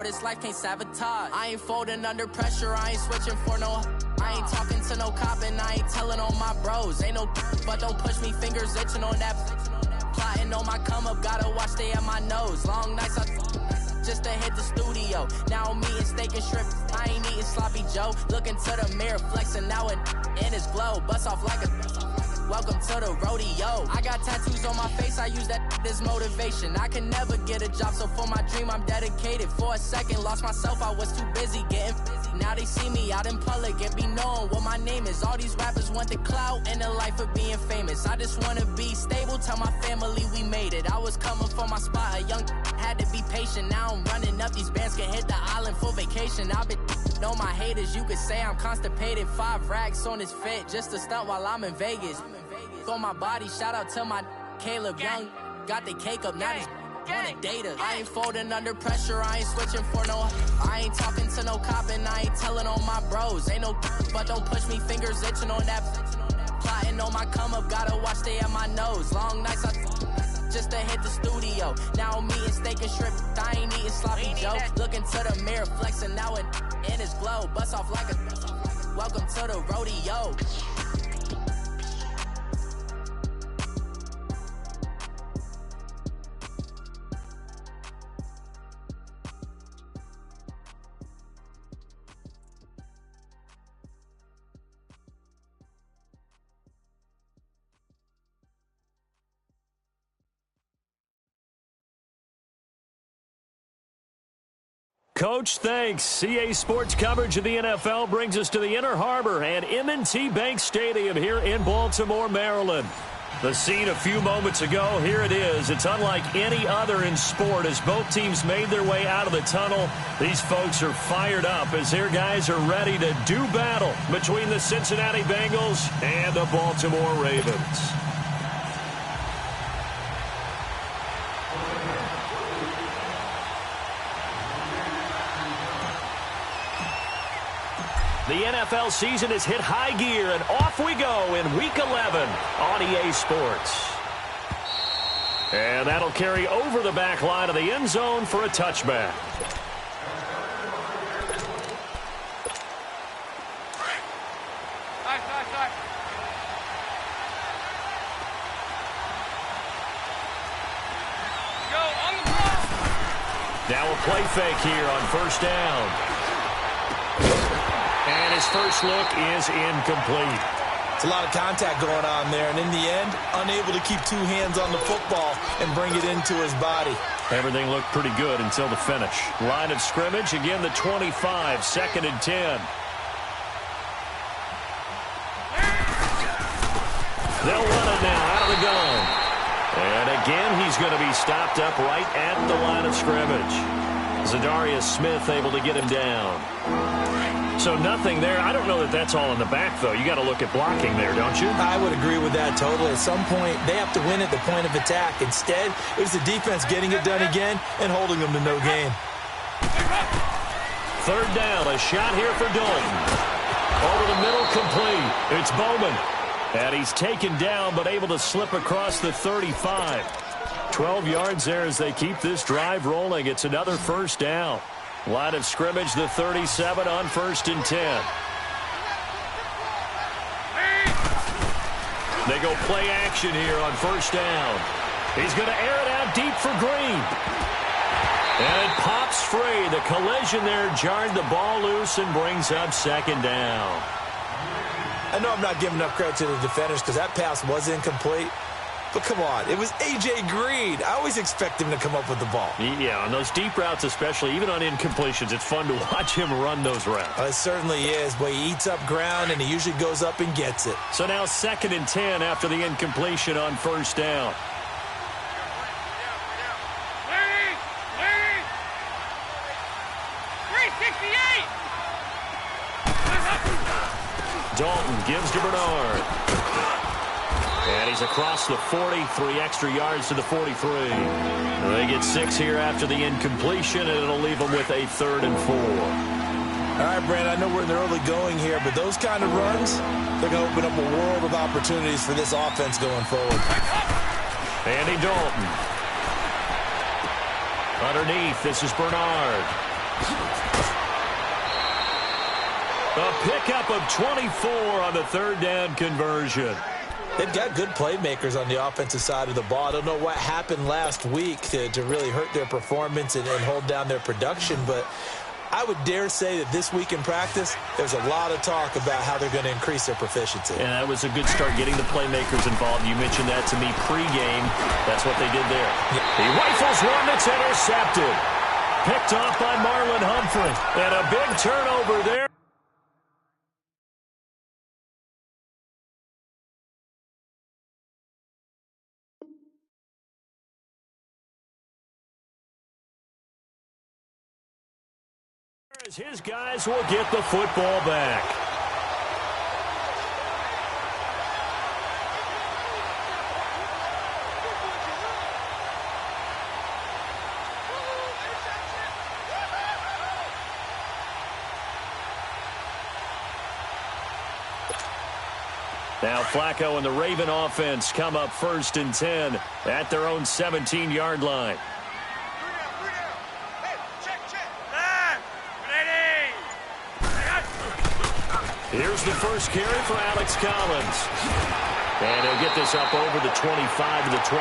this life can't sabotage. I ain't folding under pressure, I ain't switching for no. I ain't talking to no cop and I ain't telling on my bros. Ain't no but don't push me, fingers itching on that. Plotting on my come up, gotta watch stay at my nose. Long nights just to hit the studio. Now I'm eating steak and shrimp, I ain't eating sloppy Joe. Looking to the mirror, flexing now and in his glow. Bust off like a welcome to the rodeo. I got tattoos on my face, I use that as motivation. I can never get a job, so for my dream I'm dedicated. For a second, lost myself, I was too busy getting busy. Now they see me out in public and be knowing what my name is. All these rappers want the clout and the life of being famous. I just wanna be stable, tell my family we made it. I was coming for my spot, a young had to be patient. Now I'm running up, these bands can hit the island for vacation. I've been know my haters, you could say I'm constipated. 5 racks on his fit, just to stunt while I'm in Vegas. On my body, shout out to my Caleb Young. Got the cake up, now these wanna data. I ain't folding under pressure, I ain't switching for no. I ain't talking to no cop and I ain't telling on my bros. Ain't no but don't push me, fingers itching on that. Plotting on my come up, gotta watch stay at my nose. Long nights just to hit the studio. Now I'm eating steak and shrimp, I ain't eating sloppy Joe. Looking to the mirror, flexing now and in his glow. Bust off like a welcome to the rodeo. Coach, thanks. CA Sports coverage of the NFL brings us to the Inner Harbor and M&T Bank Stadium here in Baltimore, Maryland. The scene a few moments ago, here it is. It's unlike any other in sport as both teams made their way out of the tunnel. These folks are fired up as their guys are ready to do battle between the Cincinnati Bengals and the Baltimore Ravens. The NFL season has hit high gear, and off we go in Week 11 on EA Sports. And that'll carry over the back line of the end zone for a touchback. Now a play fake here on first down. And his first look is incomplete. It's a lot of contact going on there, and in the end, unable to keep 2 hands on the football and bring it into his body. Everything looked pretty good until the finish. Line of scrimmage, again the 25, 2nd and 10. They'll run it now out of the gun. And again, he's going to be stopped up right at the line of scrimmage. Zadarius Smith able to get him down. So nothing there. I don't know that that's all in the back, though. You got to look at blocking there, don't you? I would agree with that totally. At some point, they have to win at the point of attack. Instead, it was the defense getting it done again and holding them to no gain. 3rd down, a shot here for Dalton. Over the middle, complete. It's Bowman. And he's taken down, but able to slip across the 35. 12 yards there as they keep this drive rolling. It's another first down. Line of scrimmage, the 37 on 1st and 10. They go play action here on first down. He's going to air it out deep for Green. And it pops free. The collision there jarred the ball loose and brings up 2nd down. I know I'm not giving enough credit to the defenders because that pass was incomplete. But come on, it was A.J. Green. I always expect him to come up with the ball. Yeah, on those deep routes especially, even on incompletions, it's fun to watch him run those routes. It certainly is, but he eats up ground and he usually goes up and gets it. So now 2nd and 10 after the incompletion on first down. Dalton gives to Bernard. And he's across the 40, 3 extra yards to the 43. They get 6 here after the incompletion, and it'll leave them with a 3rd and 4. All right, Brandon, I know we're in the early going here, but those kind of runs, they're going to open up a world of opportunities for this offense going forward. Andy Dalton. Underneath, this is Bernard. A pickup of 24 on the third down conversion. They've got good playmakers on the offensive side of the ball. I don't know what happened last week to really hurt their performance and hold down their production, but I would dare say that this week in practice, there's a lot of talk about how they're going to increase their proficiency. And that was a good start, getting the playmakers involved. You mentioned that to me pregame. That's what they did there. Yeah. He rifles one that's intercepted. Picked off by Marlon Humphrey. And a big turnover there. As his guys will get the football back. Now Flacco and the Raven offense come up 1st and 10 at their own 17-yard line. Here's the first carry for Alex Collins. And he'll get this up over the 25 to the 26.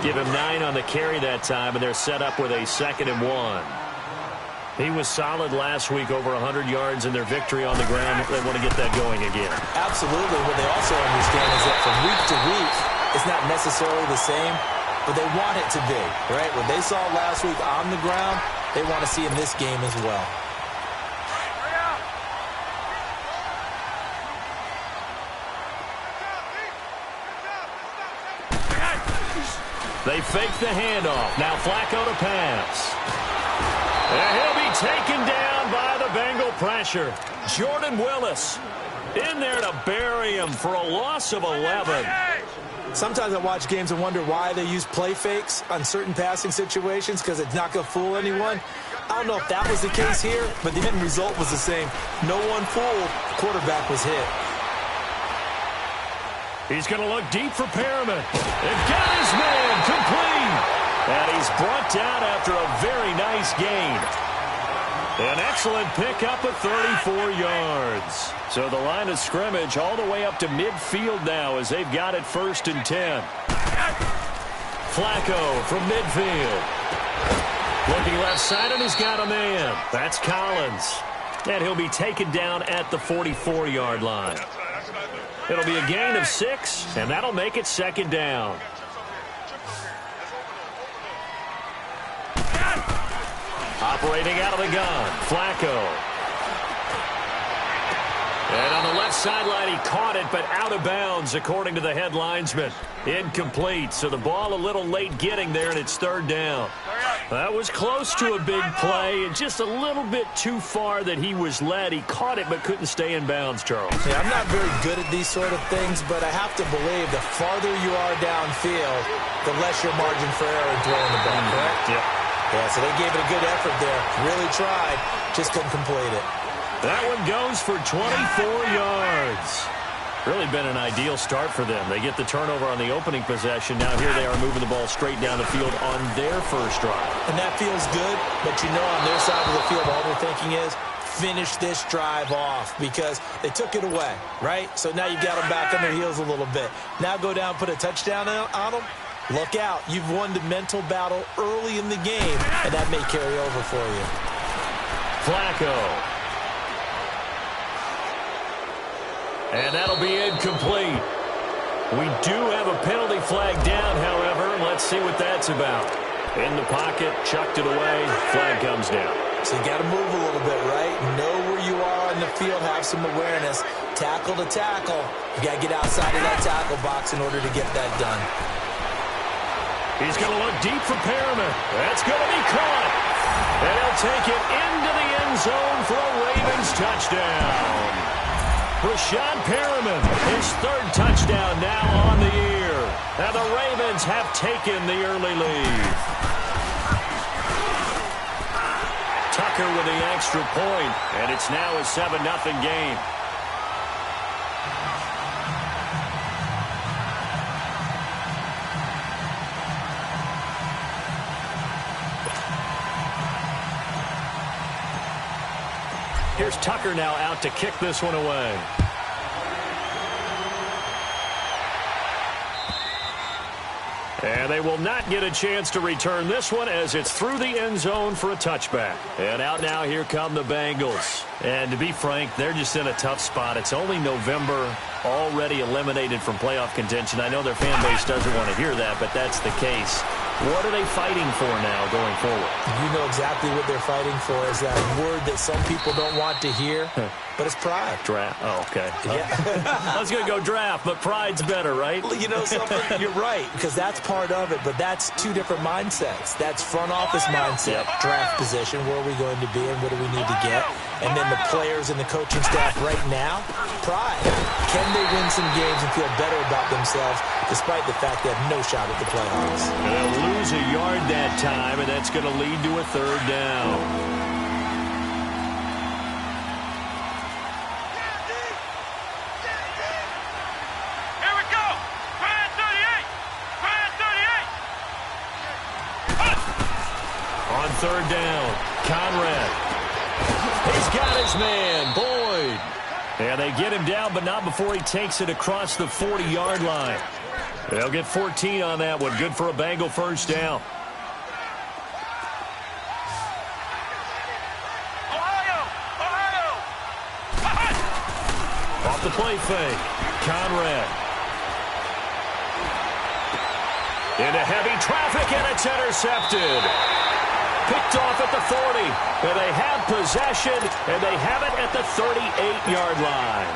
Give him 9 on the carry that time, and they're set up with a 2nd and 1. He was solid last week, over 100 yards in their victory on the ground. They want to get that going again. Absolutely. What they also understand is that from week to week, it's not necessarily the same, but they want it to be, right? What they saw last week on the ground, they want to see in this game as well. They fake the handoff. Now Flacco to pass. And he'll be taken down by the Bengal pressure. Jordan Willis in there to bury him for a loss of 11. Sometimes I watch games and wonder why they use play fakes on certain passing situations, because it's not going to fool anyone. I don't know if that was the case here, but the end result was the same. No one fooled. The quarterback was hit. He's going to look deep for Perriman. And got his man complete. And he's brought down after a very nice gain. An excellent pickup of 34 yards. So the line of scrimmage all the way up to midfield now as they've got it 1st and 10. Flacco from midfield. Looking left side, and he's got a man. That's Collins. And he'll be taken down at the 44-yard line. It'll be a gain of 6, and that'll make it 2nd down. Operating out of the gun, Flacco. And on the left sideline, he caught it, but out of bounds, according to the head linesman. Incomplete, so the ball a little late getting there, and it's 3rd down. That was close to a big play, and just a little bit too far that he was led. He caught it, but couldn't stay in bounds, Charles. Yeah, I'm not very good at these sort of things, but I have to believe the farther you are downfield, the less your margin for error in throwing the ball, correct? Yep. Yeah, so they gave it a good effort there. Really tried, just couldn't complete it. That one goes for 24 yards. Really been an ideal start for them. They get the turnover on the opening possession. Now here they are moving the ball straight down the field on their first drive. And that feels good, but you know on their side of the field, all they're thinking is finish this drive off because they took it away, right? So now you've got them back on their heels a little bit. Now go down, put a touchdown on them. Look out. You've won the mental battle early in the game, and that may carry over for you. Flacco. And that'll be incomplete. We do have a penalty flag down, however. Let's see what that's about. In the pocket, chucked it away. Flag comes down. So you got to move a little bit, right? Know where you are on the field, have some awareness. Tackle to tackle. You got to get outside of that tackle box in order to get that done. He's going to look deep for Perriman. That's going to be caught. And he'll take it into the end zone for a Ravens touchdown. Rashad Perriman, his 3rd touchdown now on the year. And the Ravens have taken the early lead. Tucker with the extra point, and it's now a 7-0 game. Here's Tucker now out to kick this one away. And they will not get a chance to return this one as it's through the end zone for a touchback. And out now, here come the Bengals. And to be frank, they're just in a tough spot. It's only November, already eliminated from playoff contention. I know their fan base doesn't want to hear that, but that's the case. What are they fighting for now going forward? You know exactly what they're fighting for is that word that some people don't want to hear, but it's pride. Draft. Oh, okay. Yeah. I was going to go draft, but pride's better, right? You know something? You're right, because that's part of it, but that's two different mindsets. That's front office mindset, draft position, where are we going to be and what do we need to get? And then the players and the coaching staff right now, pride. Can they win some games and feel better about themselves despite the fact they have no shot at the playoffs? And they'll lose a yard that time, and that's going to lead to a third down. Here we go. Brand 38. Brand 38. On third down, Conrad. He's got his man, Boyd. And they get him down, but not before he takes it across the 40-yard line. They'll get 14 on that one. Good for a Bengal first down. Off the play fake, Conrad. Into heavy traffic, and it's intercepted. Picked off at the 40, and they have possession, and they have it at the 38-yard line.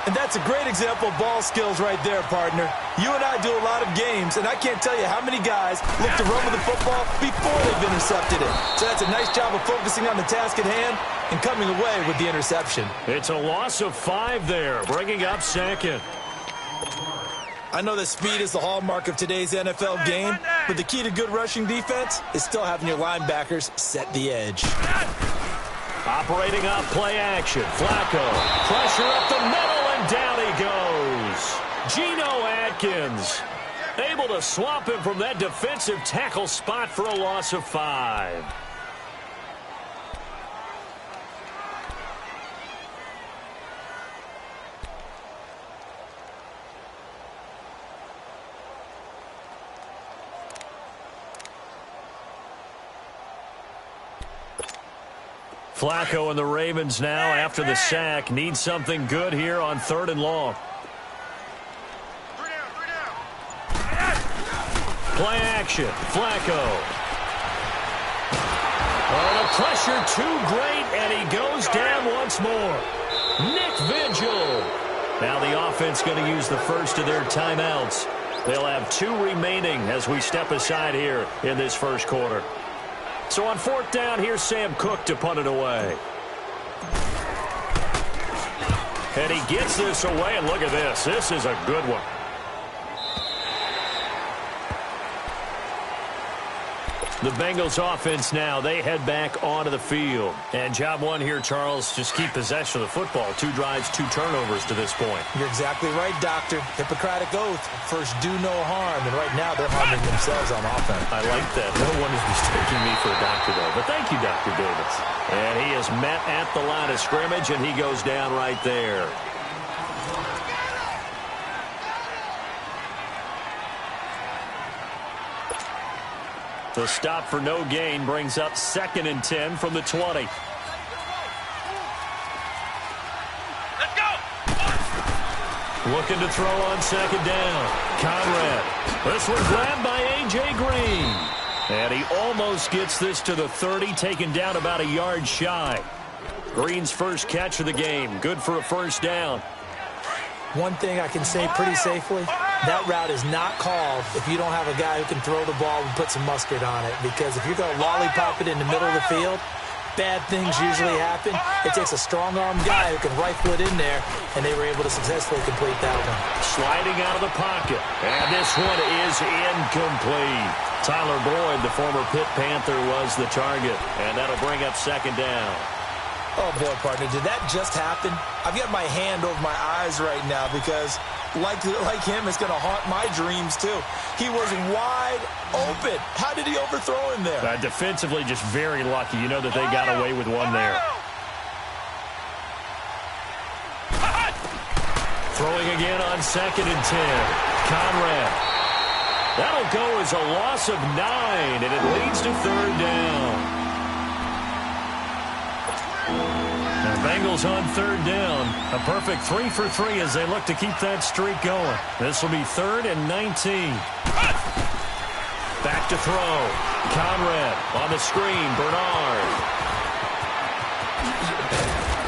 And that's a great example of ball skills right there, partner. You and I do a lot of games, and I can't tell you how many guys look to run with the football before they've intercepted it. So that's a nice job of focusing on the task at hand and coming away with the interception. It's a loss of 5 there, bringing up second. I know that speed is the hallmark of today's NFL game, but the key to good rushing defense is still having your linebackers set the edge. Operating off play action, Flacco. Pressure up the middle, and down he goes. Geno Atkins able to swamp him from that defensive tackle spot for a loss of 5. Flacco and the Ravens now, after the sack, need something good here on 3rd and long. Play action, Flacco. Oh, the pressure too great, and he goes down once more. Nick Vigil. Now the offense going to use the first of their timeouts. They'll have 2 remaining as we step aside here in this first quarter. So on 4th down, here's Sam Cook to punt it away. And he gets this away, and look at this. This is a good one. The Bengals offense now, they head back onto the field. And job one here, Charles, just keep possession of the football. 2 drives, 2 turnovers to this point. You're exactly right, Doctor. Hippocratic oath. First, do no harm. And right now, they're harming themselves on offense. I like that. No one is mistaking me for a doctor, though. But thank you, Dr. Davis. And he is met at the line of scrimmage, and he goes down right there. The stop for no gain brings up 2nd and 10 from the 20. Let's go. Looking to throw on 2nd down. Conrad. This one grabbed by A.J. Green. And he almost gets this to the 30, taken down about a yard shy. Green's first catch of the game. Good for a first down. One thing I can say pretty safely, that route is not called if you don't have a guy who can throw the ball and put some mustard on it. Because if you're going to lollipop it in the middle of the field, bad things usually happen. It takes a strong-arm guy who can rifle it in there, and they were able to successfully complete that one. Sliding out of the pocket. And this one is incomplete. Tyler Boyd, the former Pitt Panther, was the target. And that'll bring up 2nd down. Oh, boy, partner, did that just happen? I've got my hand over my eyes right now because, like him, it's going to haunt my dreams, too. He was wide open. How did he overthrow him there? Defensively, just very lucky. You know that they got away with one there. Throwing again on 2nd and 10. Conrad. That'll go as a loss of 9, and it leads to 3rd down. The Bengals on 3rd down. A perfect 3 for 3 as they look to keep that streak going. This will be 3rd and 19. Back to throw. Conrad on the screen. Bernard.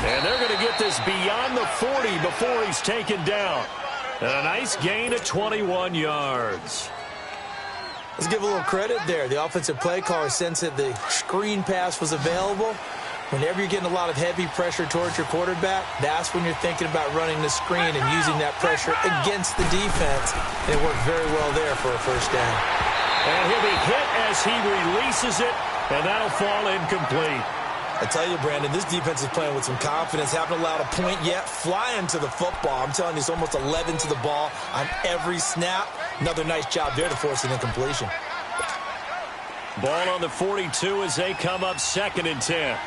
And they're going to get this beyond the 40 before he's taken down. And a nice gain of 21 yards. Let's give a little credit there. The offensive play caller sensed that the screen pass was available. Whenever you're getting a lot of heavy pressure towards your quarterback, that's when you're thinking about running the screen and using that pressure against the defense. And it worked very well there for a 1st down. And he'll be hit as he releases it, and that'll fall incomplete. I tell you, Brandon, this defense is playing with some confidence. Haven't allowed a point yet. Flying to the football. I'm telling you, it's almost 11 to the ball on every snap. Another nice job there to force an incompletion. Ball on the 42 as they come up 2nd and 10.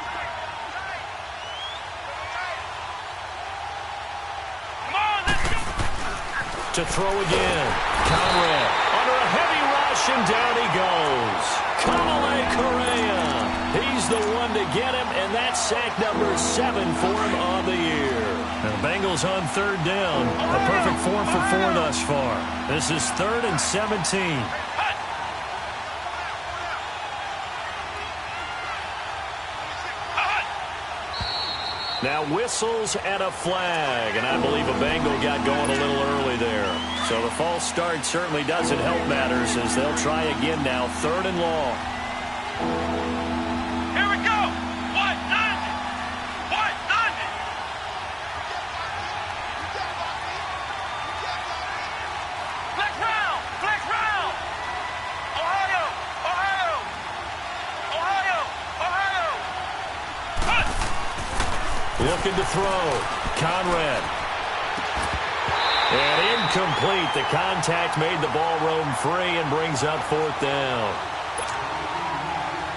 To throw again. Conrad under a heavy rush, and down he goes. Kamale Correa. He's the one to get him, and that's sack number 7 for him on the year. And the Bengals on 3rd down. A perfect 4 for 4 thus far. This is 3rd and 17. Now whistles and a flag, and I believe a Bengal got going a little early there. So the false start certainly doesn't help matters as they'll try again now, 3rd and long. Here we go. White 90. White 90. Flex round. Flex round. Ohio. Ohio. Ohio. Ohio. Cut. Looking to throw. Conrad. And incomplete. The contact made the ball roam free and brings up 4th down.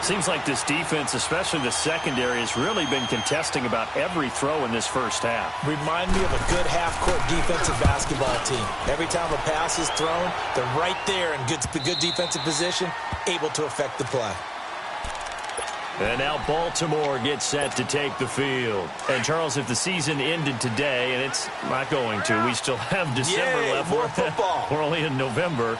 Seems like this defense, especially the secondary, has really been contesting about every throw in this 1st half. Remind me of a good half-court defensive basketball team. Every time a pass is thrown, they're right there in good defensive position, able to affect the play. And now Baltimore gets set to take the field. And, Charles, if the season ended today, and it's not going to, we still have December left. More football. We're only in November.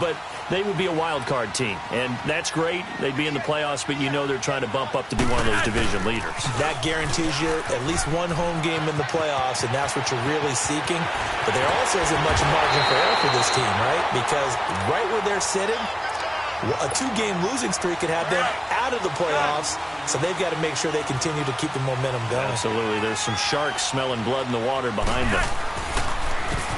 But they would be a wild card team. And that's great. They'd be in the playoffs, but you know they're trying to bump up to be one of those division leaders. That guarantees you at least one home game in the playoffs, and that's what you're really seeking. But there also isn't much margin for error for this team, right? Because right where they're sitting, a 2-game losing streak could have them out of the playoffs, so they've got to make sure they continue to keep the momentum going. Absolutely. There's some sharks smelling blood in the water behind them.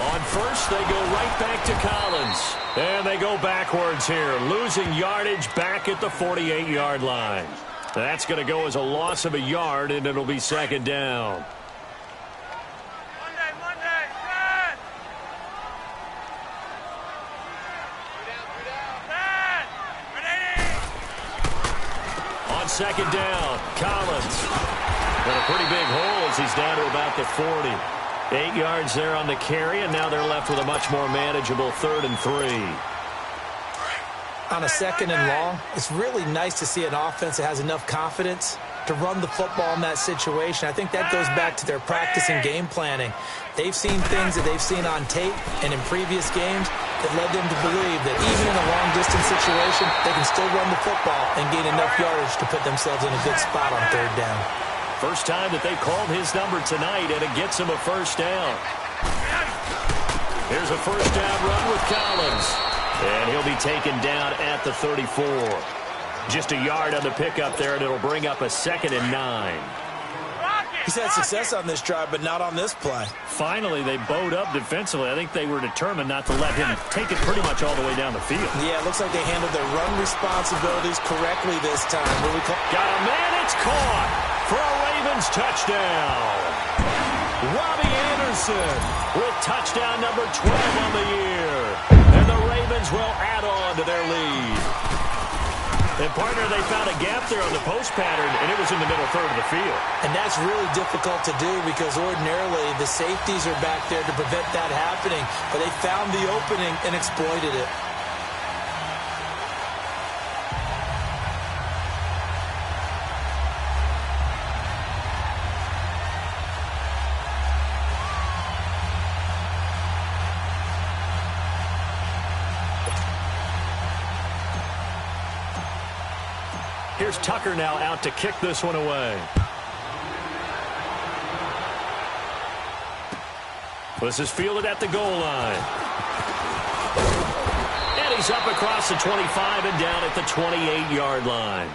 On first, they go right back to Collins. And they go backwards here, losing yardage back at the 48-yard line. That's going to go as a loss of a yard, and it'll be 2nd down. On 2nd down, Collins. Got a pretty big hole as he's down to about the 40. 8 yards there on the carry, and now they're left with a much more manageable 3rd and 3. On a 2nd and long, it's really nice to see an offense that has enough confidence to run the football in that situation. I think that goes back to their practice and game planning. They've seen things that they've seen on tape and in previous games that led them to believe that even in a long-distance situation, they can still run the football and gain enough yardage to put themselves in a good spot on 3rd down. First time that they've called his number tonight, and it gets him a 1st down. Here's a 1st down run with Collins. And he'll be taken down at the 34. Just a yard on the pickup there, and it'll bring up a 2nd and 9. He's had success on this drive, but not on this play. Finally, they bowed up defensively. I think they were determined not to let him take it pretty much all the way down the field. Yeah, it looks like they handled their run responsibilities correctly this time. Got a man, it's caught for a Ravens touchdown. Robbie Anderson with touchdown number 12 on the year. And the Ravens will add on to their lead. And, partner, they found a gap there on the post pattern, and it was in the middle third of the field. And that's really difficult to do because ordinarily the safeties are back there to prevent that happening. But they found the opening and exploited it. Here's Tucker now out to kick this one away. This is fielded at the goal line. And he's up across the 25 and down at the 28-yard line.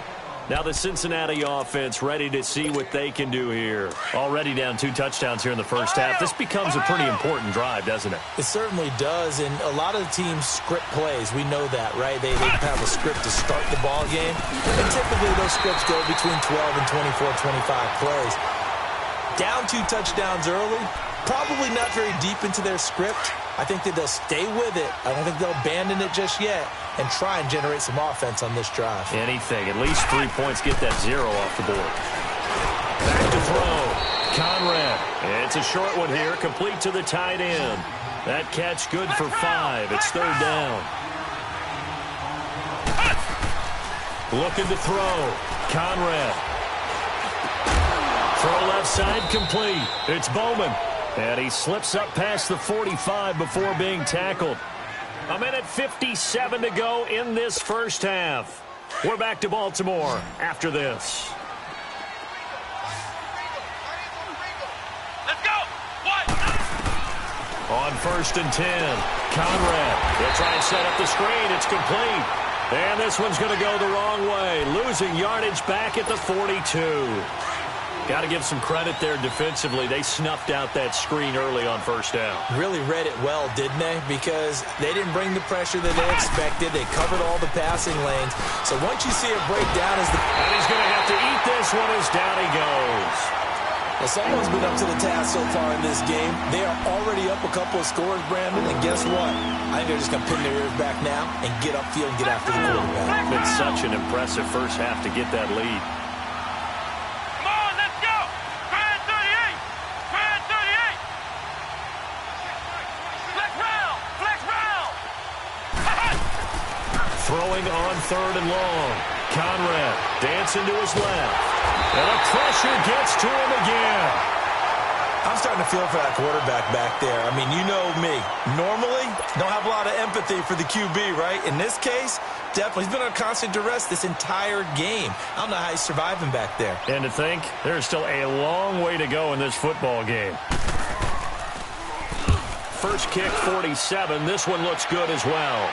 Now the Cincinnati offense ready to see what they can do here. Already down 2 touchdowns here in the first half. This becomes a pretty important drive, doesn't it? It certainly does, and a lot of the teams script plays. We know that, right? They have a script to start the ball game, and typically those scripts go between 12 and 24, 25 plays. Down 2 touchdowns early, probably not very deep into their script. I think that they'll stay with it. I don't think they'll abandon it just yet and try and generate some offense on this drive. Anything. At least 3 points. Get that 0 off the board. Back to throw. Conrad. It's a short one here. Complete to the tight end. That catch good for 5. It's third down. Looking to throw. Conrad. Throw left side complete. It's Bowman. And he slips up past the 45 before being tackled. 1:57 to go in this first half. We're back to Baltimore after this. Let's go. What? On 1st and 10, Conrad. They'll try and set up the screen. It's complete. And this one's going to go the wrong way. Losing yardage back at the 42. Got to give some credit there defensively. They snuffed out that screen early on first down. Really read it well, didn't they? Because they didn't bring the pressure that they expected. They covered all the passing lanes. So once you see it break down as the... And he's going to have to eat this one as down he goes. Well, someone's been up to the task so far in this game. They are already up a couple of scores, Brandon, and guess what? I think they're just going to pin their ears back now and get upfield and get after the quarterback. Been such an impressive first half to get that lead. Throwing on 3rd and long. Conrad dancing to his left. And the pressure gets to him again. I'm starting to feel for that quarterback back there. I mean, you know me. Normally, don't have a lot of empathy for the QB, right? In this case, definitely. He's been on constant duress this entire game. I don't know how he's surviving back there. And to think, there's still a long way to go in this football game. First kick, 47. This one looks good as well.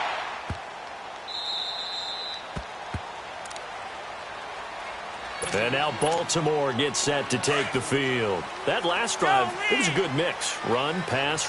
And now Baltimore gets set to take the field. That last drive, it was a good mix. Run, pass,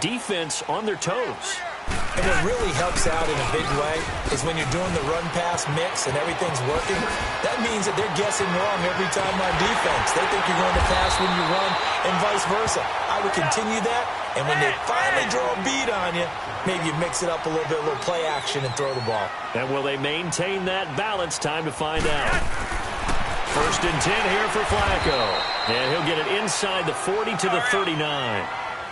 defense on their toes. And what really helps out in a big way is when you're doing the run-pass mix and everything's working, that means that they're guessing wrong every time on defense. They think you're going to pass when you run and vice versa. I would continue that, and when they finally draw a beat on you, maybe you mix it up a little bit, a little play action, and throw the ball. And will they maintain that balance? Time to find out. 1st and 10 here for Flacco. And he'll get it inside the 40 to the 39.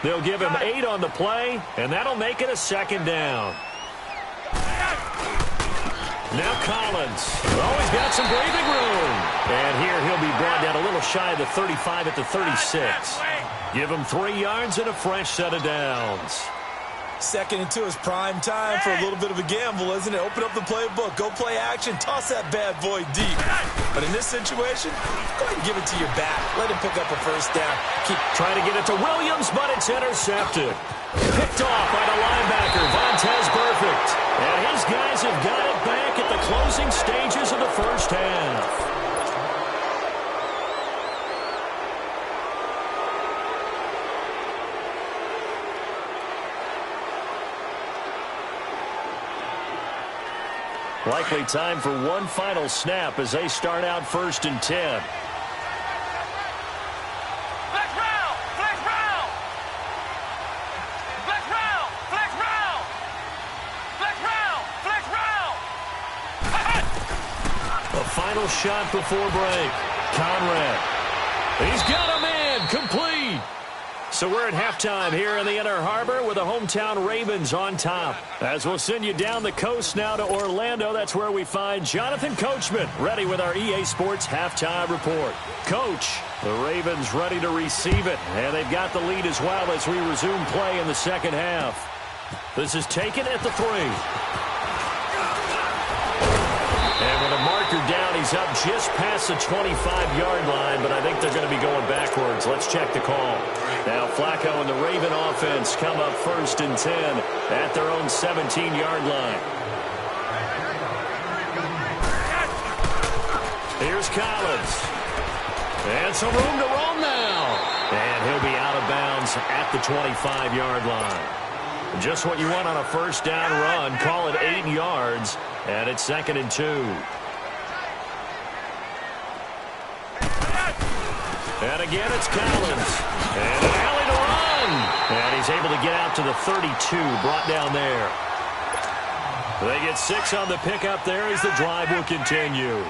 They'll give him 8 on the play, and that'll make it a 2nd down. Now Collins. Oh, he's got some breathing room. And here he'll be brought down a little shy of the 35 at the 36. Give him 3 yards and a fresh set of downs. 2nd and 2 is prime time for a little bit of a gamble, isn't it? Open up the playbook, go play action, toss that bad boy deep. But in this situation, go ahead and give it to your back. Let him pick up a 1st down. Keep trying to get it to Williams, but it's intercepted. Picked off by the linebacker, Vontaze Burfict. And his guys have got it back at the closing stages of the first half. Likely time for one final snap as they start out 1st and 10. final shot before break. Conrad. He's got him in. Complete. So we're at halftime here in the Inner Harbor with the hometown Ravens on top. As we'll send you down the coast now to Orlando, that's where we find Jonathan Coachman ready with our EA Sports halftime report. Coach, the Ravens ready to receive it, and they've got the lead as well as we resume play in the second half. This is taken at the 3. And with a marker down, he's up just past the 25-yard line, but I think they're going to be going backwards. Let's check the call. Now Flacco and the Raven offense come up 1st and 10 at their own 17-yard line. Here's Collins. And some room to roam now. And he'll be out of bounds at the 25-yard line. Just what you want on a first down run. Call it 8 yards. And it's 2nd and 2. And again, it's Collins. And an alley to run. And he's able to get out to the 32, brought down there. They get 6 on the pickup there as the drive will continue.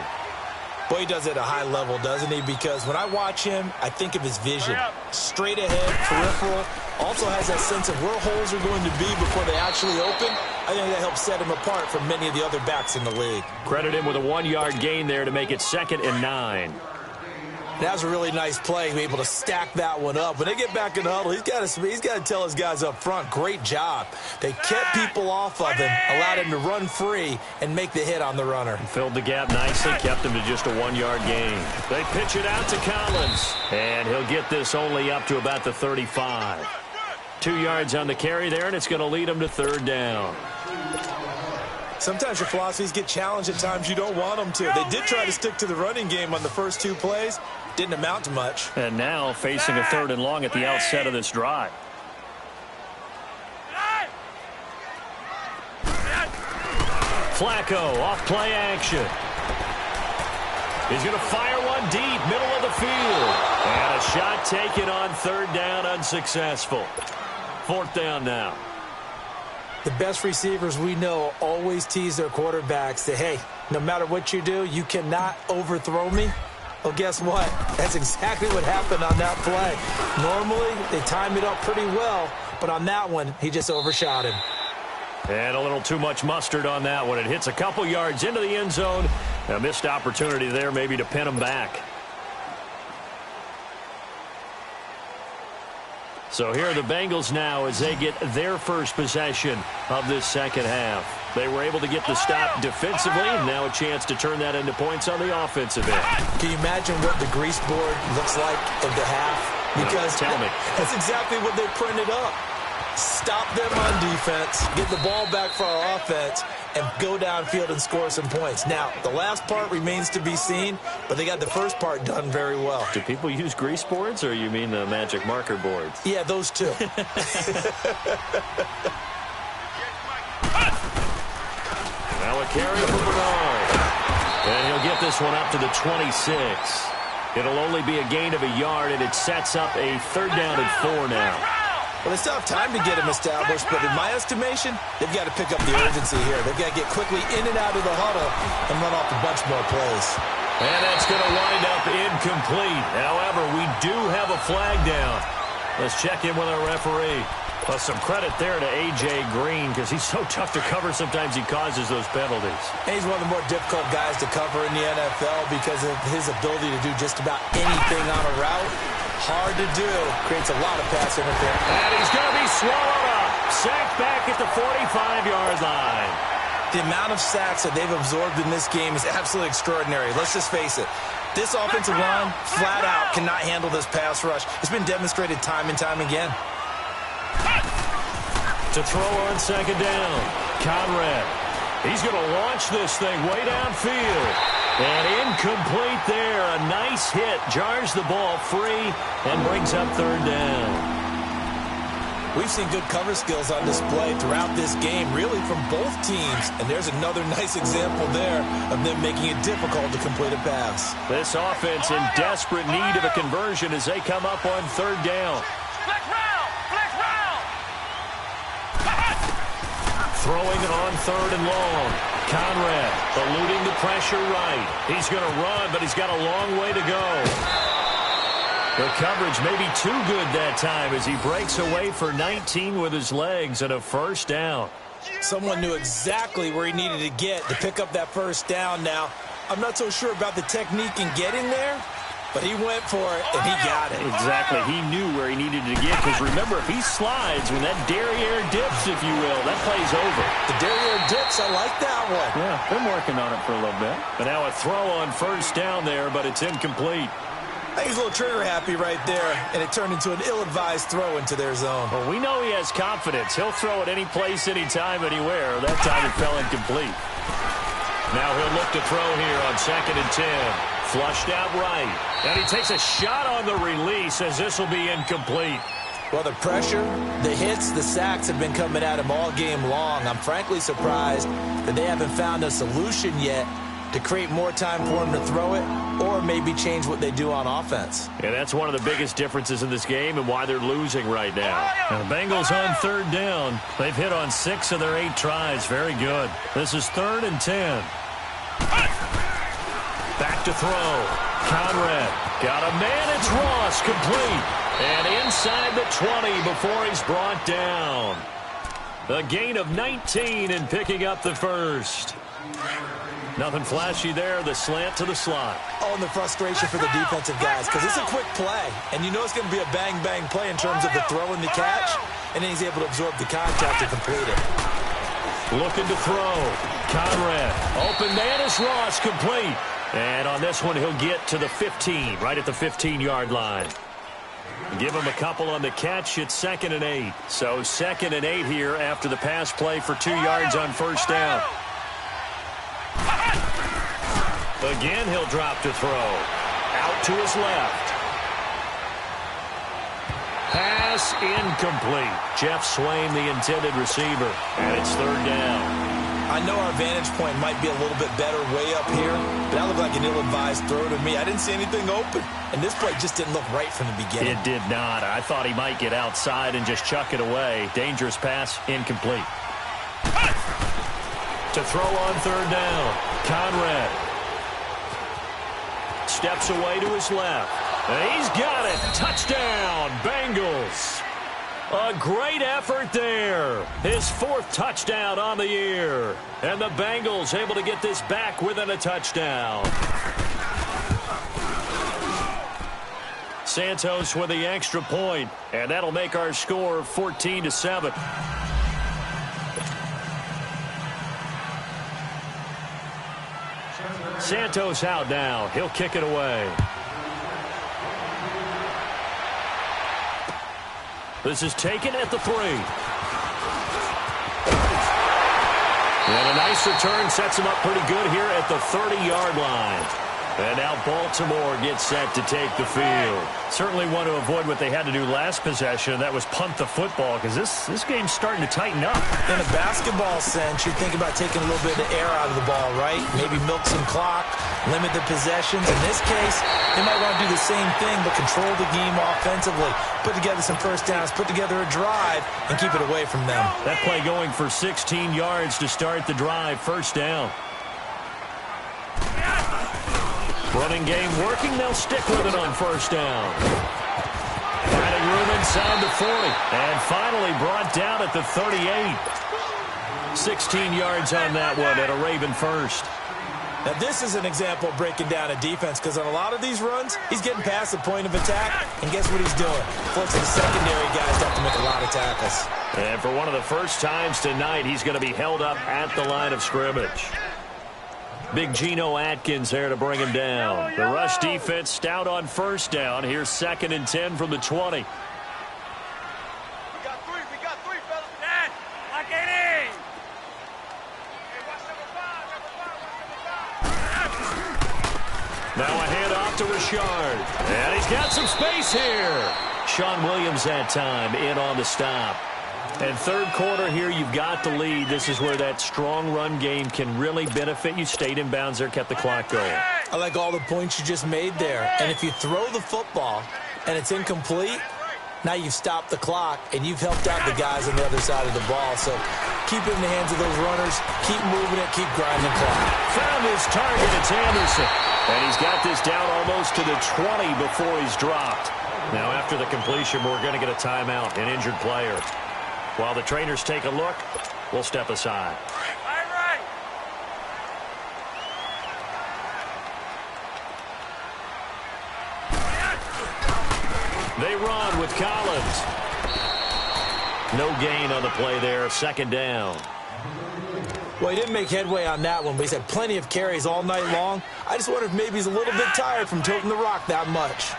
Boy, he does it at a high level, doesn't he? Because when I watch him, I think of his vision. Straight ahead, peripheral. Also has that sense of where holes are going to be before they actually open. I think that helps set him apart from many of the other backs in the league. Credit him with a 1-yard gain there to make it 2nd and 9. That was a really nice play, be able to stack that one up. When they get back in the huddle, he's got to tell his guys up front, great job. They kept people off of him, allowed him to run free and make the hit on the runner. Filled the gap nicely, kept him to just a 1-yard gain. They pitch it out to Collins, and he'll get this only up to about the 35. 2 yards on the carry there, and it's going to lead him to 3rd down. Sometimes your philosophies get challenged at times you don't want them to. They did try to stick to the running game on the first 2 plays. Didn't amount to much. And now facing a 3rd and long at the outset of this drive. Flacco off play action. He's going to fire one deep, middle of the field. And a shot taken on 3rd down, unsuccessful. 4th down now. The best receivers we know always tease their quarterbacks that, hey, no matter what you do, you cannot overthrow me. Well, guess what? That's exactly what happened on that play. Normally, they time it up pretty well, but on that one, he just overshot him. And a little too much mustard on that one. It hits a couple yards into the end zone. A missed opportunity there maybe to pin him back. So here are the Bengals now as they get their first possession of this second half. They were able to get the stop defensively. Now a chance to turn that into points on the offensive end. Can you imagine what the grease board looks like at the half? Because tell me. That's exactly what they printed up. Stop them on defense, get the ball back for our offense, and go downfield and score some points. Now, the last part remains to be seen, but they got the first part done very well. Do people use grease boards, or you mean the magic marker boards? Yeah, those two. Now a carry for Bernard. And he'll get this one up to the 26. It'll only be a gain of a yard, and it sets up a 3rd down and 4 now. Well, they still have time to get him established, but in my estimation, they've got to pick up the urgency here. They've got to get quickly in and out of the huddle and run off a bunch more plays. And that's going to wind up incomplete. However, we do have a flag down. Let's check in with our referee. Plus some credit there to A.J. Green because he's so tough to cover. Sometimes he causes those penalties. And he's one of the more difficult guys to cover in the NFL because of his ability to do just about anything on a route. Hard to do. Creates a lot of pass interference. And he's going to be swallowed up. Sacked back at the 45-yard line. The amount of sacks that they've absorbed in this game is absolutely extraordinary. Let's just face it. This offensive line, flat out, cannot handle this pass rush. It's been demonstrated time and time again. To throw on 2nd down. Conrad. He's going to launch this thing way downfield. And incomplete there. A nice hit. Jars the ball free and brings up 3rd down. We've seen good cover skills on display throughout this game, really from both teams. And there's another nice example there of them making it difficult to complete a pass. This offense in desperate need of a conversion as they come up on 3rd down. Throwing it on 3rd and long. Conrad eluding the pressure right. He's going to run, but he's got a long way to go. The coverage may be too good that time as he breaks away for 19 with his legs and a first down. Someone knew exactly where he needed to get to pick up that first down. Now, I'm not so sure about the technique in getting there, but he went for it, and he got it. Exactly. He knew where he needed to get, because remember, if he slides, when that derriere dips, if you will, that play's over. The derriere dips, I like that one. Yeah, been working on it for a little bit. But now a throw on first down there, but it's incomplete. I think he's a little trigger happy right there, and it turned into an ill-advised throw into their zone. Well, we know he has confidence. He'll throw it any place, anytime, anywhere. That time it fell incomplete. Now he'll look to throw here on 2nd and 10. Flushed out right. And he takes a shot on the release as this will be incomplete. Well, the pressure, the hits, the sacks have been coming at him all game long. I'm frankly surprised that they haven't found a solution yet to create more time for him to throw it, or maybe change what they do on offense. And that's one of the biggest differences in this game and why they're losing right now. Now the Bengals on 3rd down. They've hit on 6 of their 8 tries. Very good. This is 3rd and 10. Back to throw. Conrad got a man. It's Ross, complete. And inside the 20 before he's brought down. A gain of 19 and picking up the first. Nothing flashy there. The slant to the slot. Oh, and the frustration for the defensive guys, because it's a quick play. And you know it's going to be a bang-bang play in terms of the throw and the catch. And then he's able to absorb the contact to complete it. Looking to throw. Conrad. Open man is Ross, complete. And on this one, he'll get to the 15, right at the 15-yard line. Give him a couple on the catch. It's 2nd and 8. So 2nd and 8 here after the pass play for 2 yards on first down. Again, he'll drop to throw. Out to his left. Pass incomplete. Jeff Swain, the intended receiver. And it's 3rd down. I know our vantage point might be a little bit better way up here, but that looked like an ill-advised throw to me. I didn't see anything open, and this play just didn't look right from the beginning. It did not. I thought he might get outside and just chuck it away. Dangerous pass, incomplete. To throw on 3rd down. Conrad steps away to his left. And he's got it. Touchdown, Bengals. A great effort there. His 4th touchdown on the year. And the Bengals able to get this back within a touchdown. Santos with the extra point, and that'll make our score 14-7. Santos out now. He'll kick it away. This is taken at the 3. And a nice return sets him up pretty good here at the 30-yard line. And now Baltimore gets set to take the field. Certainly want to avoid what they had to do last possession. That was punt the football, because this game's starting to tighten up. In a basketball sense, you think about taking a little bit of air out of the ball, right? Maybe milk some clock, limit the possessions. In this case, they might want to do the same thing, but control the game offensively. Put together some first downs, put together a drive, and keep it away from them. That play going for 16 yards to start the drive. First down. Running game working. They'll stick with it on first down. Finding room inside the 40. And finally brought down at the 38. 16 yards on that one at a Raven first. Now, this is an example of breaking down a defense, because on a lot of these runs, he's getting past the point of attack, and guess what he's doing? Forcing the secondary guys to have to make a lot of tackles. And for one of the first times tonight, he's going to be held up at the line of scrimmage. Big Geno Atkins there to bring him down. The rush defense stout on first down. Here's 2nd and 10 from the 20. We got three, fellas. Dad, lock it in. Hey, watch number 5. Now a handoff to Richard. And he's got some space here. Sean Williams that time in on the stop. And 3rd quarter here, you've got the lead. This is where that strong run game can really benefit you. Stayed in bounds there, kept the clock going. I like all the points you just made there. And if you throw the football and it's incomplete, Now you've stopped the clock, and you've helped out the guys on the other side of the ball. So keep it in the hands of those runners. Keep moving it. Keep grinding the clock. Found his target. It's Anderson. And he's got this down almost to the 20 before he's dropped. Now, after the completion, we're going to get a timeout, an injured player. While the trainers take a look, we'll step aside. They run with Collins. No gain on the play there. Second down. Well, he didn't make headway on that one, but he's had plenty of carries all night long. I just wonder if maybe he's a little bit tired from toting the rock that much.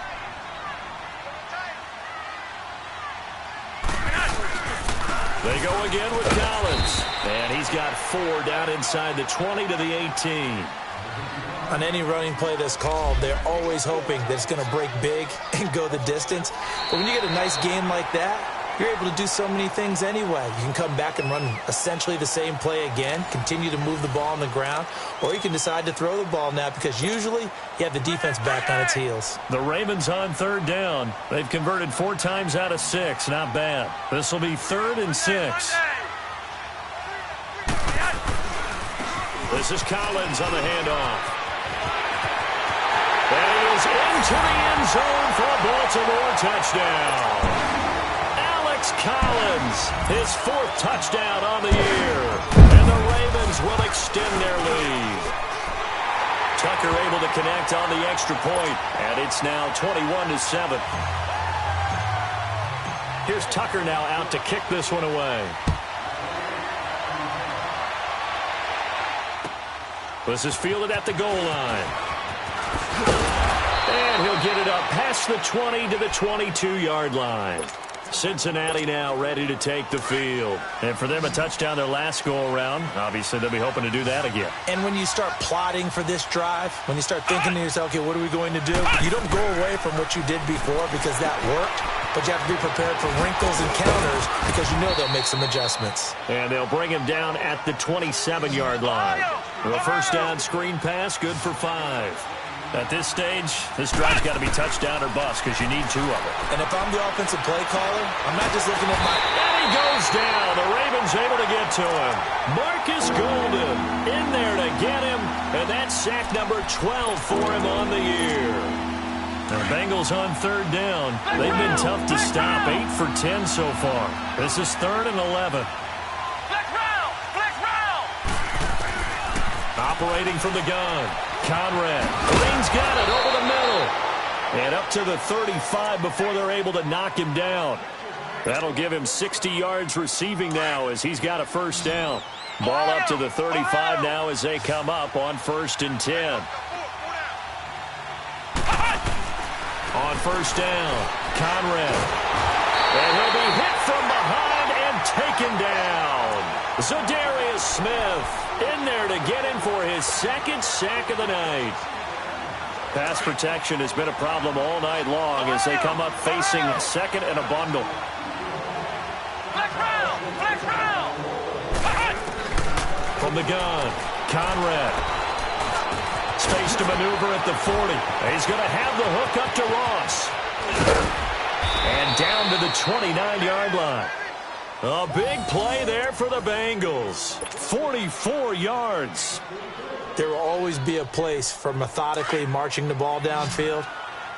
They go again with Collins. And he's got 4 down inside the 20 to the 18. On any running play that's called, they're always hoping that it's going to break big and go the distance. But when you get a nice game like that, you're able to do so many things anyway. You can come back and run essentially the same play again, continue to move the ball on the ground, or you can decide to throw the ball now because usually you have the defense back on its heels. The Ravens on 3rd down. They've converted 4 times out of 6. Not bad. This will be 3rd and 6. This is Collins on the handoff. And he is into the end zone for a Baltimore touchdown. Alex Collins, his 4th touchdown on the year. And the Ravens will extend their lead. Tucker able to connect on the extra point, and it's now 21-7. Here's Tucker now out to kick this one away. This is fielded at the goal line. And he'll get it up past the 20 to the 22-yard line. Cincinnati now ready to take the field. And for them, a touchdown their last go-around. Obviously, they'll be hoping to do that again. And when you start plotting for this drive, when you start thinking to yourself, okay, what are we going to do? You don't go away from what you did before because that worked, but you have to be prepared for wrinkles and counters because you know they'll make some adjustments. And they'll bring him down at the 27-yard line. The first down screen pass, good for 5. At this stage, this drive's got to be touchdown or bust because you need 2 of them. And if I'm the offensive play caller, I'm not just looking at my... And he goes down. The Ravens able to get to him. Marcus Golden in there to get him. And that's sack number 12 for him on the year. The Bengals on 3rd down. They've been tough to stop. 8 for 10 so far. This is 3rd and 11. Operating from the gun. Conrad. Green's got it over the middle. And up to the 35 before they're able to knock him down. That'll give him 60 yards receiving now as he's got a first down. Ball up to the 35 now as they come up on 1st and 10. On 1st down, Conrad. And he'll be hit from behind and taken down. Zadarius Smith in there to get him for his 2nd sack of the night. Pass protection has been a problem all night long as they come up facing 2nd and a bundle. From the gun, Conrad. Space to maneuver at the 40. He's going to have the hook up to Ross. And down to the 29-yard line. A big play there for the Bengals. 44 yards. There will always be a place for methodically marching the ball downfield.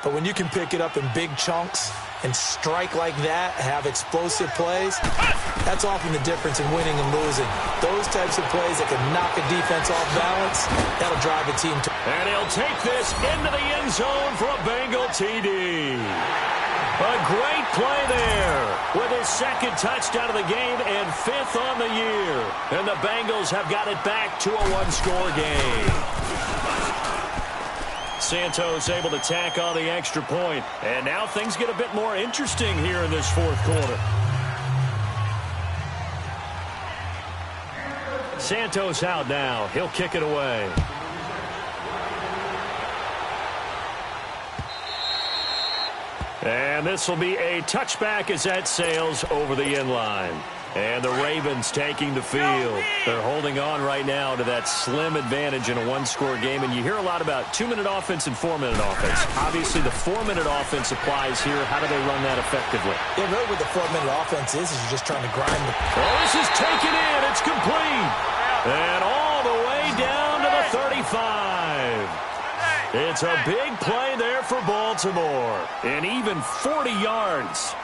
But when you can pick it up in big chunks and strike like that, have explosive plays, that's often the difference in winning and losing. Those types of plays that can knock a defense off balance, that'll drive a team to... And he'll take this into the end zone for a Bengal TD. A great play there with his 2nd touchdown of the game and 5th on the year. And the Bengals have got it back to a 1-score game. Santos able to tack on the extra point. And now things get a bit more interesting here in this 4th quarter. Santos out now. He'll kick it away. And this will be a touchback as that sails over the end line. And the Ravens taking the field. They're holding on right now to that slim advantage in a one-score game. And you hear a lot about 2-minute offense and 4-minute offense. Obviously, the 4-minute offense applies here. How do they run that effectively? Yeah, really what the 4-minute offense is you're just trying to grind the... Oh, this is taken in. It's complete. And all the way down to the 35. It's a big play there for Baltimore. And even 40 yards.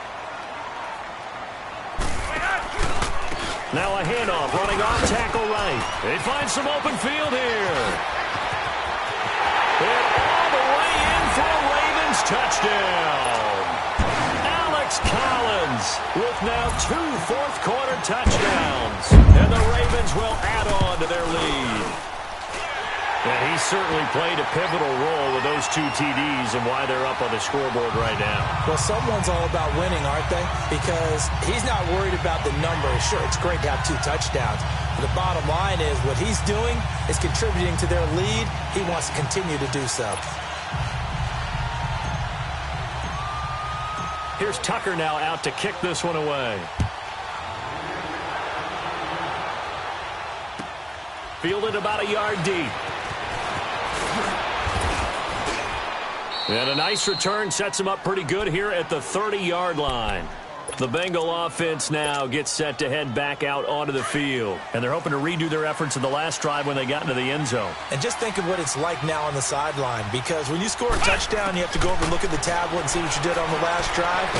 Now a handoff, running off tackle right. They find some open field here. And all the way in for a Ravens touchdown. Alex Collins with now 2 fourth-quarter touchdowns. And the Ravens will add on to their lead. And he certainly played a pivotal role with those 2 TDs and why they're up on the scoreboard right now. Well, someone's all about winning, aren't they? Because he's not worried about the numbers. Sure, it's great to have 2 touchdowns. But the bottom line is what he's doing is contributing to their lead. He wants to continue to do so. Here's Tucker now out to kick this one away. Fielded about a yard deep. And a nice return sets him up pretty good here at the 30-yard line. The Bengal offense now gets set to head back out onto the field. And they're hoping to redo their efforts in the last drive when they got into the end zone. And just think of what it's like now on the sideline. Because when you score a touchdown, you have to go over and look at the tablet and see what you did on the last drive.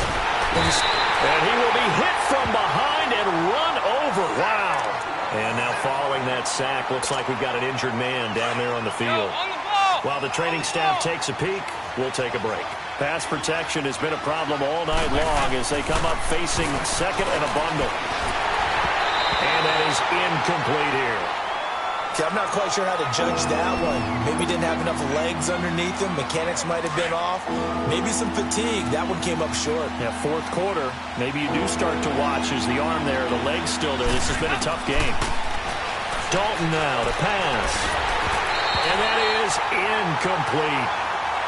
And he will be hit from behind and run over. Wow. And now following that sack, looks like we've got an injured man down there on the field. While the training staff takes a peek, we'll take a break. Pass protection has been a problem all night long as they come up facing second and a bundle. And that is incomplete here. Okay, I'm not quite sure how to judge that one. Maybe didn't have enough legs underneath him. Mechanics might have been off. Maybe some fatigue. That one came up short. Yeah, fourth quarter. Maybe you do start to watch as the arm there, the leg's still there. This has been a tough game. Dalton now to pass. And that is incomplete.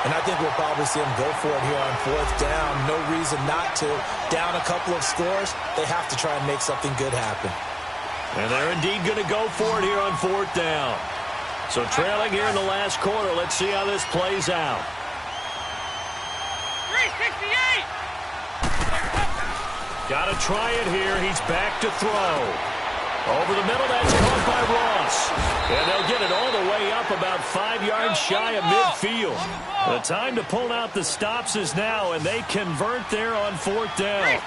And I think we'll probably see him go for it here on 4th down. No reason not to. Down a couple of scores, they have to try and make something good happen. And they're indeed going to go for it here on 4th down. So trailing here in the last quarter. Let's see how this plays out. 368. Got to try it here. He's back to throw. Over the middle, that's caught by Ross. And they'll get it all the way up about 5 yards shy of midfield. The time to pull out the stops is now, and they convert there on 4th down.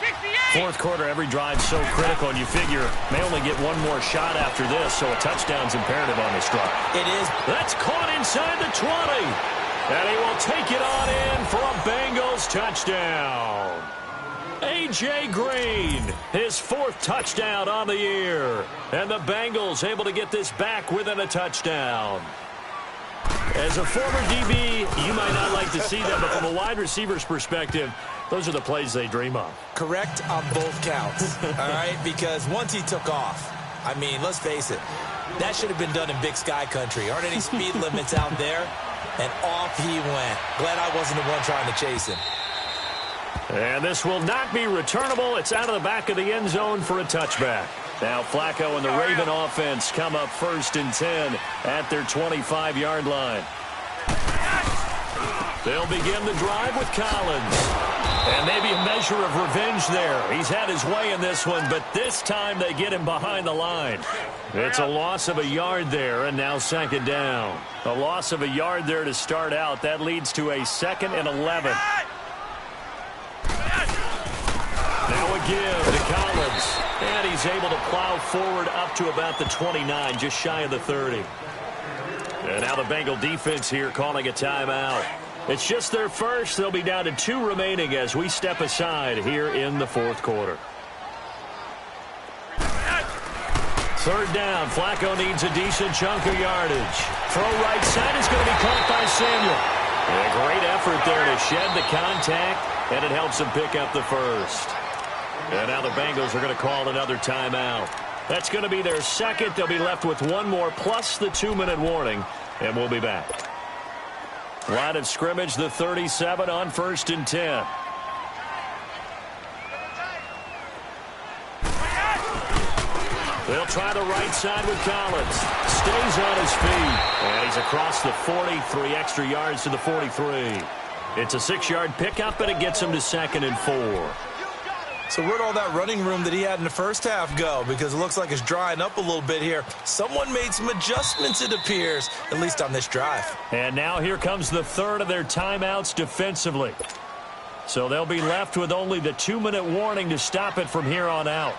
Fourth quarter, every drive so critical, and you figure may only get one more shot after this, so a touchdown's imperative on this drive. It is. That's caught inside the 20. And he will take it on in for a Bengals touchdown. A.J. Green, his 4th touchdown on the year. And the Bengals able to get this back within a touchdown. As a former DB, you might not like to see that, but from a wide receiver's perspective, those are the plays they dream of. Correct on both counts, all right? Because once he took off, I mean, let's face it, that should have been done in Big Sky Country. Aren't any speed limits out there? And off he went. Glad I wasn't the one trying to chase him. And this will not be returnable. It's out of the back of the end zone for a touchback. Now Flacco and the Raven offense come up 1st and 10 at their 25-yard line. They'll begin the drive with Collins. And maybe a measure of revenge there. He's had his way in this one, but this time they get him behind the line. It's a loss of a yard there, and now 2nd down. A loss of a yard there to start out. That leads to a 2nd and 11. Now a give to Collins. And he's able to plow forward up to about the 29, just shy of the 30. And now the Bengal defense here calling a timeout. It's just their first. They'll be down to 2 remaining as we step aside here in the 4th quarter. 3rd down. Flacco needs a decent chunk of yardage. Throw right side is going to be caught by Samuel. And a great effort there to shed the contact, and it helps him pick up the first. And now the Bengals are going to call another timeout. That's going to be their 2nd. They'll be left with 1 more plus the 2-minute warning, and we'll be back. Line of scrimmage, the 37 on 1st and 10. They'll try the right side with Collins. Stays on his feet. And he's across the 40, 3 extra yards to the 43. It's a 6-yard pickup, and it gets him to 2nd and 4. So where'd all that running room that he had in the first half go? Because it looks like it's drying up a little bit here. Someone made some adjustments, it appears, at least on this drive. And now here comes the third of their timeouts defensively. So they'll be left with only the 2-minute warning to stop it from here on out.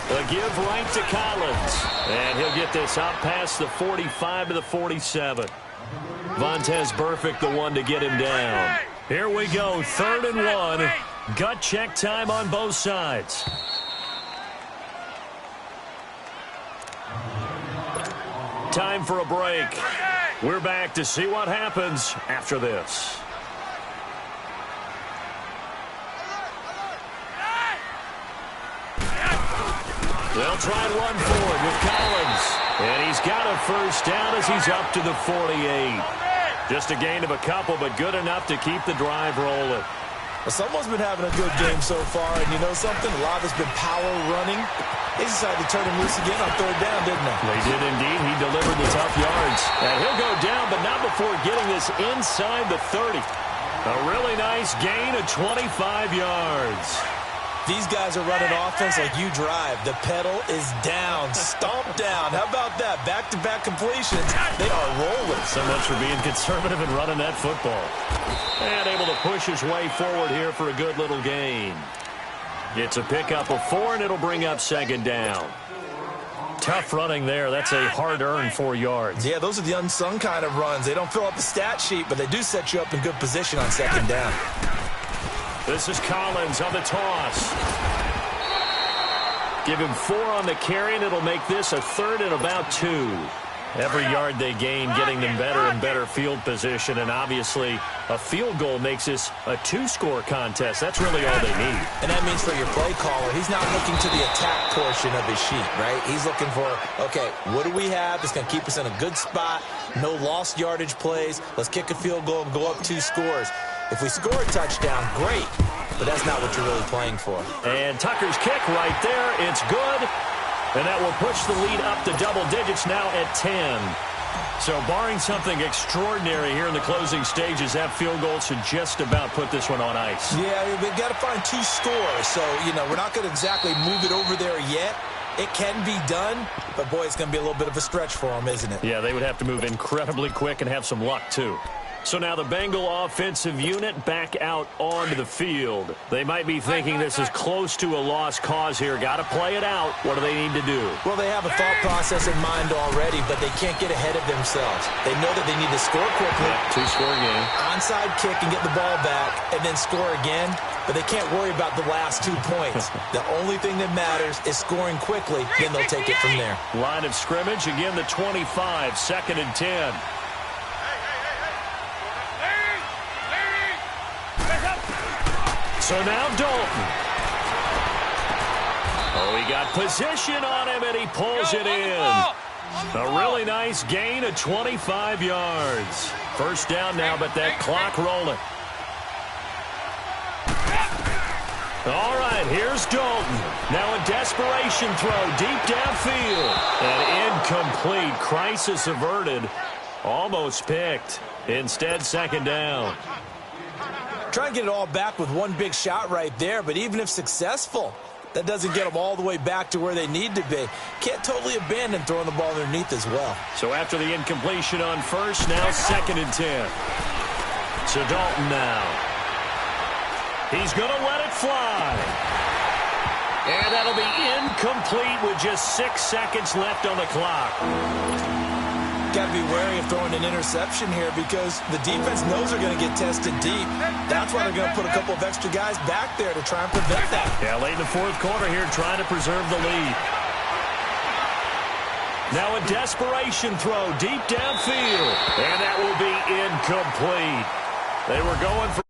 The give right to Collins. And he'll get this out past the 45 to the 47. Vontaze Burfict, the one to get him down. Here we go, 3rd and 1. Gut check time on both sides. Time for a break. We're back to see what happens after this. They'll try and run forward with Collins. And he's got a first down as he's up to the 48. Just a gain of a couple, but good enough to keep the drive rolling. Well, someone's been having a good game so far, and you know something? A lot has been power running. They decided to turn him loose again on 3rd down, didn't they? They did indeed. He delivered the tough yards. And he'll go down, but not before getting this inside the 30. A really nice gain of 25 yards. These guys are running offense like you drive. The pedal is down, stomped down. How about that? Back-to-back completions. They are rolling. So much for being conservative and running that football. And able to push his way forward here for a good little gain. It's a pickup of 4, and it'll bring up 2nd down. Tough running there. That's a hard-earned 4 yards. Yeah, those are the unsung kind of runs. They don't fill up the stat sheet, but they do set you up in good position on 2nd down. This is Collins on the toss. Give him 4 on the carry, and it'll make this a 3rd and about 2. Every yard they gain, getting them better and better field position, and obviously a field goal makes this a 2-score contest. That's really all they need. And that means for your play caller, he's not looking to the attack portion of his sheet, right? He's looking for, okay, what do we have that's going to keep us in a good spot? No lost yardage plays. Let's kick a field goal and go up 2 scores. If we score a touchdown, great, but that's not what you're really playing for. And Tucker's kick right there. It's good, and that will push the lead up to double digits now at 10. So barring something extraordinary here in the closing stages, that field goal should just about put this one on ice. Yeah, we've got to find 2 scores, so, you know, we're not going to exactly move it over there yet. It can be done, but, boy, it's going to be a little bit of a stretch for them, isn't it? Yeah, they would have to move incredibly quick and have some luck, too. So now the Bengal offensive unit back out onto the field. They might be thinking this is close to a lost cause here. Got to play it out. What do they need to do? Well, they have a thought process in mind already, but they can't get ahead of themselves. They know that they need to score quickly. Yeah, 2-score game. Onside kick and get the ball back, and then score again. But they can't worry about the last 2 points. The only thing that matters is scoring quickly, then they'll take it from there. Line of scrimmage, again the 25, 2nd and 10. So now Dalton. Oh, he got position on him, and he pulls it in. A really nice gain of 25 yards. First down now, but that clock rolling. All right, here's Dalton. Now a desperation throw deep downfield. And incomplete. Crisis averted. Almost picked. Instead, 2nd down. Try and get it all back with one big shot right there, but even if successful, that doesn't get them all the way back to where they need to be. Can't totally abandon throwing the ball underneath as well. So after the incompletion on first, now 2nd and 10. So Dalton now. He's going to let it fly. And that'll be incomplete with just 6 seconds left on the clock. Got to be wary of throwing an interception here because the defense knows they're going to get tested deep. That's why they're going to put a couple of extra guys back there to try and prevent that. Yeah, late in the 4th quarter here trying to preserve the lead. Now a desperation throw deep downfield. And that will be incomplete. They were going for